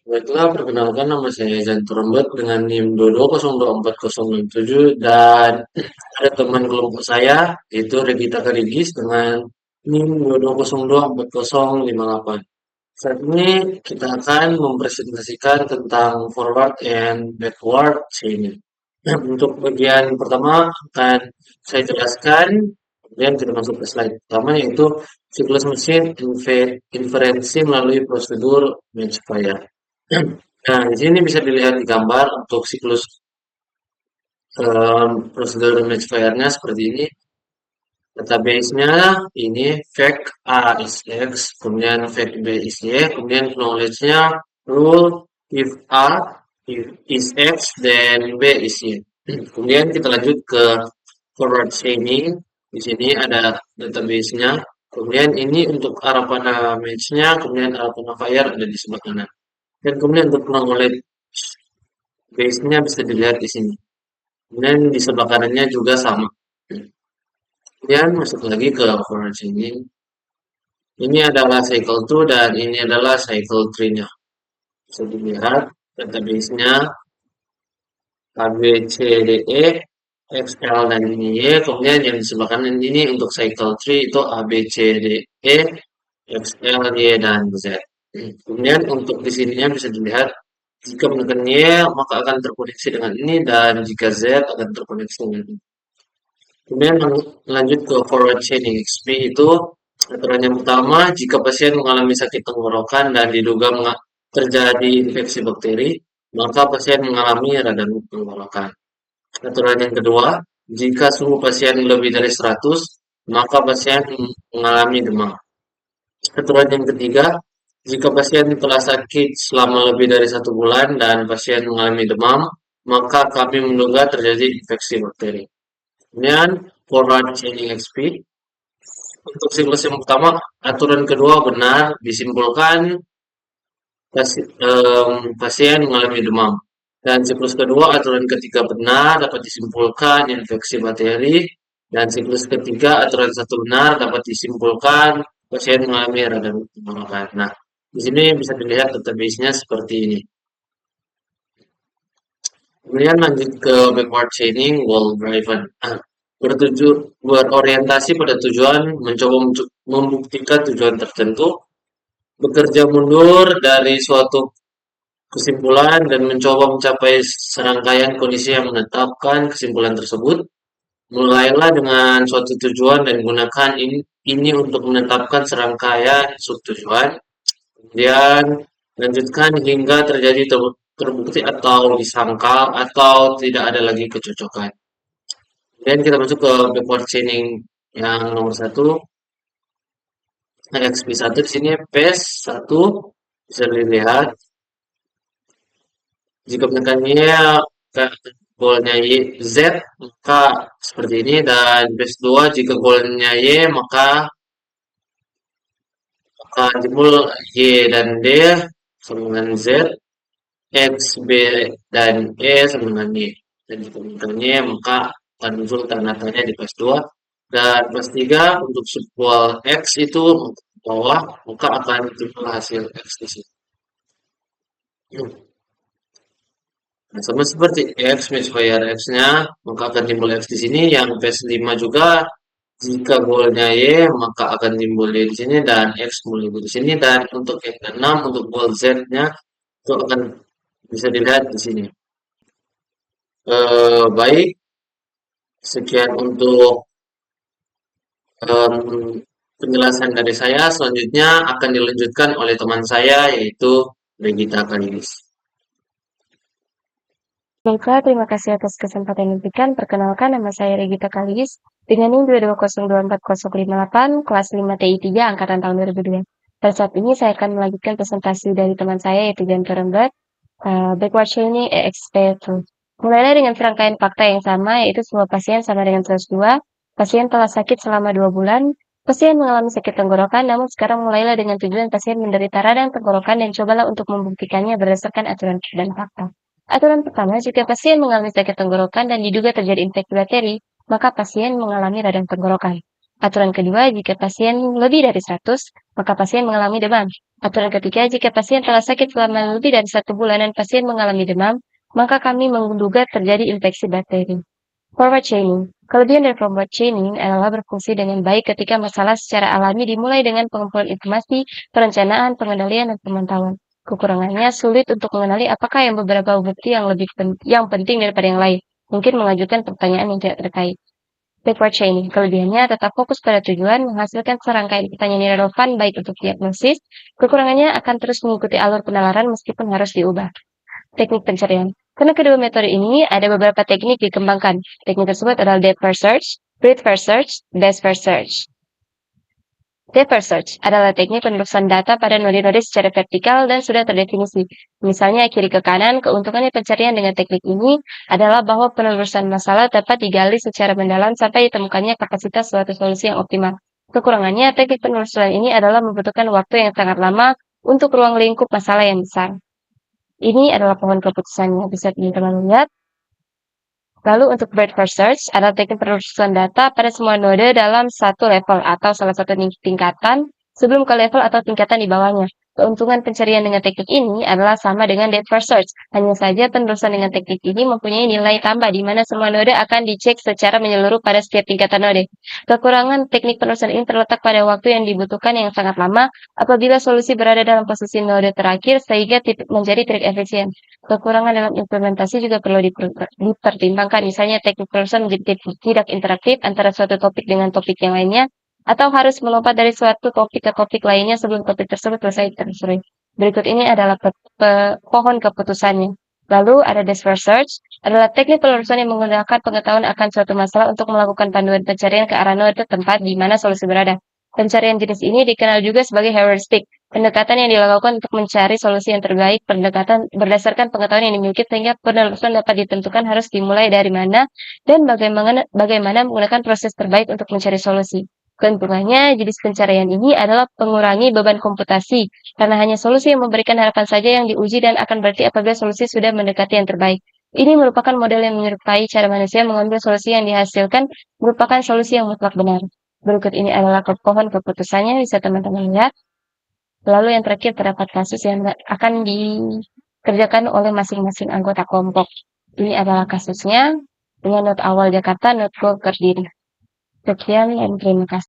Baiklah, perkenalkan nama saya Jantur Rembet dengan NIM 22024067 dan ada teman kelompok saya yaitu Regita Karigis dengan NIM 22024058. Saat ini kita akan mempresentasikan tentang forward and backward chaining. Nah, untuk bagian pertama akan saya jelaskan, kemudian kita masuk ke slide pertama yaitu siklus mesin inferensi melalui prosedur Matchfire. Nah, di sini bisa dilihat di gambar untuk siklus prosedur Matchfire-nya seperti ini. Database-nya ini fact A is X, kemudian fact B is Y, kemudian knowledge-nya rule if A is X, then B is Y. Kemudian kita lanjut ke forward chaining. Di sini ada database-nya. Kemudian ini untuk arah panah match-nya, kemudian arah panah fire ada di sebelah kanan. Dan kemudian untuk knowledge base-nya bisa dilihat di sini. Kemudian di sebelah kanannya juga sama. Kemudian masuk lagi ke forward chaining. Ini adalah cycle 2 dan ini adalah cycle 3-nya. Bisa dilihat database-nya A, B, C, D, E, X, L, dan ini Y. Kemudian yang di sebelah kanan ini untuk cycle 3 itu A, B, C, D, E, X, L, Y, dan Z. Kemudian untuk di sininya bisa dilihat jika menekan Y maka akan terkoneksi dengan ini dan jika Z akan terkoneksi dengan ini. Kemudian lanjut ke forward chaining XP itu aturan yang pertama jika pasien mengalami sakit tenggorokan dan diduga terjadi infeksi bakteri maka pasien mengalami radang tenggorokan. Aturan yang kedua jika suhu pasien lebih dari 100 maka pasien mengalami demam. Aturan yang ketiga jika pasien telah sakit selama lebih dari 1 bulan dan pasien mengalami demam, maka kami menduga terjadi infeksi bakteri. Kemudian, forward chaining XP. Untuk siklus yang pertama, aturan kedua benar, disimpulkan pasien mengalami demam. Dan siklus kedua, aturan ketiga benar, dapat disimpulkan infeksi bakteri. Dan siklus ketiga, aturan satu benar, dapat disimpulkan pasien mengalami radang tenggorokan. Nah, di sini bisa dilihat database-nya seperti ini. Kemudian lanjut ke backward chaining goal driven. Berorientasi pada tujuan, mencoba membuktikan tujuan tertentu, bekerja mundur dari suatu kesimpulan dan mencoba mencapai serangkaian kondisi yang menetapkan kesimpulan tersebut. Mulailah dengan suatu tujuan dan gunakan ini untuk menetapkan serangkaian subtujuan. Kemudian lanjutkan hingga terjadi terbukti atau disangkal atau tidak ada lagi kecocokan. Kemudian kita masuk ke backward chaining yang nomor satu. XP1 di sini paste 1 bisa dilihat jika menekannya ke golnya Y, Z maka seperti ini dan paste 2 jika golnya Y maka akan timbul Y dan D sama dengan Z, X, B, dan E sama dengan Y. Dan jika menekannya maka akan muncul tanda-tandanya di paste 2. Dan paste 3 untuk subwal X itu bawah maka akan timbul hasil X di sini. Nah, sama seperti X misfire X-nya, maka akan timbul X di sini. Yang PS5 juga, jika golnya Y, maka akan timbul Y di sini dan X mulai di sini. Dan untuk yang keenam, untuk gol Z-nya, itu akan bisa dilihat di sini. Baik, sekian untuk penjelasan dari saya. Selanjutnya akan dilanjutkan oleh teman saya, yaitu Regita Kalis. Baiklah, terima kasih atas kesempatan yang diberikan. Perkenalkan, nama saya Regita Kalis dengan NIM 22024058, kelas 5 TI 3, angkatan tahun 2002. Pada saat ini saya akan melanjutkan presentasi dari teman saya, yaitu Jan Torembet, backward chaining EXP2. Mulailah dengan serangkaian fakta yang sama, yaitu semua pasien sama dengan 102, pasien telah sakit selama 2 bulan, pasien mengalami sakit tenggorokan, namun sekarang mulailah dengan tujuan pasien menderita radang tenggorokan dan cobalah untuk membuktikannya berdasarkan aturan dan fakta. Aturan pertama, jika pasien mengalami sakit tenggorokan dan diduga terjadi infeksi bakteri, maka pasien mengalami radang tenggorokan. Aturan kedua, jika pasien lebih dari 100, maka pasien mengalami demam. Aturan ketiga, jika pasien telah sakit selama lebih dari 1 bulan dan pasien mengalami demam, maka kami menduga terjadi infeksi bakteri. Forward chaining. Kelebihan dari forward chaining adalah berfungsi dengan baik ketika masalah secara alami dimulai dengan pengumpulan informasi, perencanaan, pengendalian, dan pemantauan. Kekurangannya sulit untuk mengenali apakah yang beberapa bukti yang penting daripada yang lain. Mungkin mengajukan pertanyaan yang tidak terkait. Backward chaining. Kelebihannya tetap fokus pada tujuan, menghasilkan serangkaian pertanyaan yang relevan baik untuk diagnosis. Kekurangannya akan terus mengikuti alur penalaran meskipun harus diubah. Teknik pencarian. Karena kedua metode ini ada beberapa teknik dikembangkan. Teknik tersebut adalah depth first search, breadth first search, depth first search. Depth first search adalah teknik penelusuran data pada node-node secara vertikal dan sudah terdefinisi. Misalnya kiri ke kanan, keuntungannya pencarian dengan teknik ini adalah bahwa penelusuran masalah dapat digali secara mendalam sampai ditemukannya kapasitas suatu solusi yang optimal. Kekurangannya, teknik penelusuran ini adalah membutuhkan waktu yang sangat lama untuk ruang lingkup masalah yang besar. Ini adalah pohon keputusannya, bisa teman-teman lihat. Lalu untuk breadth first search adalah teknik penelusuran data pada semua node dalam satu level atau salah satu tingkatan sebelum ke level atau tingkatan di bawahnya. Keuntungan pencarian dengan teknik ini adalah sama dengan depth first search. Hanya saja penelusuran dengan teknik ini mempunyai nilai tambah di mana semua node akan dicek secara menyeluruh pada setiap tingkatan node. Kekurangan teknik penelusuran ini terletak pada waktu yang dibutuhkan yang sangat lama apabila solusi berada dalam posisi node terakhir sehingga menjadi tidak efisien. Kekurangan dalam implementasi juga perlu dipertimbangkan, misalnya teknik penelusuran menjadi tidak interaktif antara suatu topik dengan topik yang lainnya, atau harus melompat dari suatu topik ke topik lainnya sebelum topik tersebut selesai ditelusuri. Berikut ini adalah pohon keputusannya. Lalu ada desk first search, adalah teknik penelusuran yang menggunakan pengetahuan akan suatu masalah untuk melakukan panduan pencarian ke arah node tempat di mana solusi berada. Pencarian jenis ini dikenal juga sebagai heuristik, pendekatan yang dilakukan untuk mencari solusi yang terbaik, pendekatan berdasarkan pengetahuan yang dimiliki sehingga penelusuran dapat ditentukan harus dimulai dari mana dan bagaimana menggunakan proses terbaik untuk mencari solusi. Keuntungannya, jenis pencarian ini adalah mengurangi beban komputasi, karena hanya solusi yang memberikan harapan saja yang diuji dan akan berarti apabila solusi sudah mendekati yang terbaik. Ini merupakan model yang menyerupai cara manusia mengambil solusi yang dihasilkan merupakan solusi yang mutlak benar. Berikut ini adalah pohon keputusannya, bisa teman-teman lihat. Lalu yang terakhir terdapat kasus yang akan dikerjakan oleh masing-masing anggota kelompok. Ini adalah kasusnya dengan not awal Jakarta, not goal Kediri. Sekian dan terima kasih.